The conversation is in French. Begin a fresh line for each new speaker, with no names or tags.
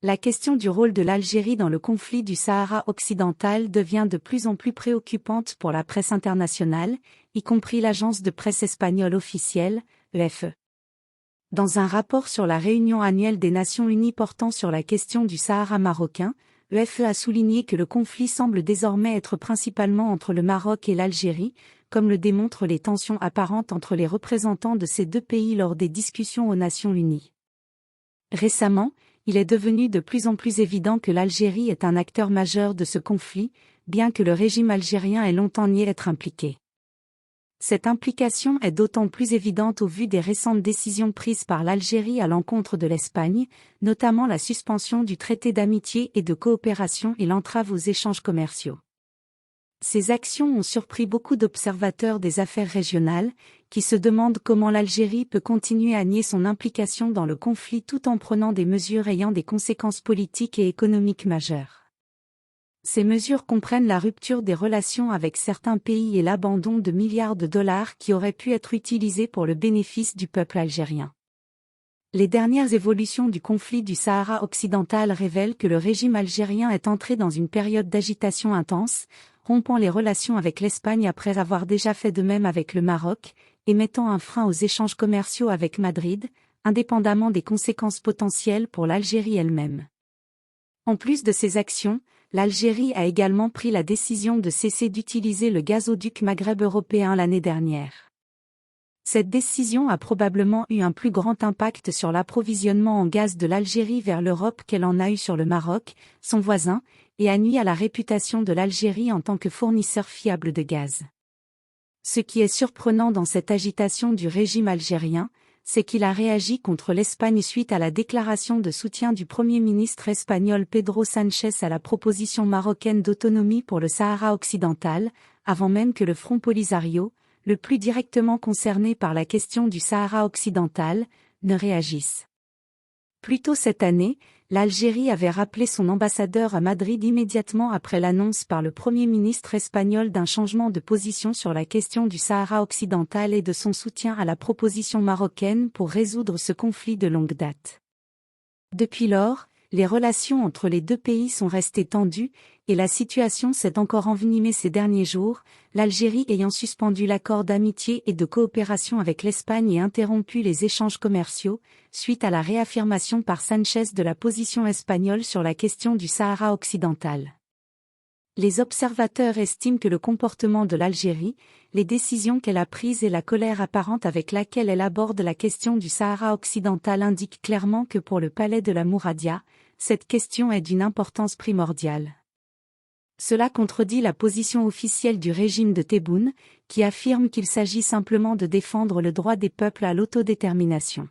La question du rôle de l'Algérie dans le conflit du Sahara occidental devient de plus en plus préoccupante pour la presse internationale, y compris l'agence de presse espagnole officielle, EFE. Dans un rapport sur la réunion annuelle des Nations Unies portant sur la question du Sahara marocain, EFE a souligné que le conflit semble désormais être principalement entre le Maroc et l'Algérie, comme le démontrent les tensions apparentes entre les représentants de ces deux pays lors des discussions aux Nations Unies. Récemment, il est devenu de plus en plus évident que l'Algérie est un acteur majeur de ce conflit, bien que le régime algérien ait longtemps nié être impliqué. Cette implication est d'autant plus évidente au vu des récentes décisions prises par l'Algérie à l'encontre de l'Espagne, notamment la suspension du traité d'amitié et de coopération et l'entrave aux échanges commerciaux. Ces actions ont surpris beaucoup d'observateurs des affaires régionales, qui se demandent comment l'Algérie peut continuer à nier son implication dans le conflit tout en prenant des mesures ayant des conséquences politiques et économiques majeures. Ces mesures comprennent la rupture des relations avec certains pays et l'abandon de milliards de dollars qui auraient pu être utilisés pour le bénéfice du peuple algérien. Les dernières évolutions du conflit du Sahara occidental révèlent que le régime algérien est entré dans une période d'agitation intense, rompant les relations avec l'Espagne après avoir déjà fait de même avec le Maroc, et mettant un frein aux échanges commerciaux avec Madrid, indépendamment des conséquences potentielles pour l'Algérie elle-même. En plus de ces actions, l'Algérie a également pris la décision de cesser d'utiliser le gazoduc Maghreb européen l'année dernière. Cette décision a probablement eu un plus grand impact sur l'approvisionnement en gaz de l'Algérie vers l'Europe qu'elle en a eu sur le Maroc, son voisin, et a nui à la réputation de l'Algérie en tant que fournisseur fiable de gaz. Ce qui est surprenant dans cette agitation du régime algérien, c'est qu'il a réagi contre l'Espagne suite à la déclaration de soutien du Premier ministre espagnol Pedro Sánchez à la proposition marocaine d'autonomie pour le Sahara occidental, avant même que le Front Polisario, le plus directement concerné par la question du Sahara occidental, ne réagisse. Plus tôt cette année, l'Algérie avait rappelé son ambassadeur à Madrid immédiatement après l'annonce par le Premier ministre espagnol d'un changement de position sur la question du Sahara occidental et de son soutien à la proposition marocaine pour résoudre ce conflit de longue date. Depuis lors, les relations entre les deux pays sont restées tendues, et la situation s'est encore envenimée ces derniers jours, l'Algérie ayant suspendu l'accord d'amitié et de coopération avec l'Espagne et interrompu les échanges commerciaux, suite à la réaffirmation par Sánchez de la position espagnole sur la question du Sahara occidental. Les observateurs estiment que le comportement de l'Algérie, les décisions qu'elle a prises et la colère apparente avec laquelle elle aborde la question du Sahara occidental indiquent clairement que pour le palais de la Mouradia, cette question est d'une importance primordiale. Cela contredit la position officielle du régime de Tebboune, qui affirme qu'il s'agit simplement de défendre le droit des peuples à l'autodétermination.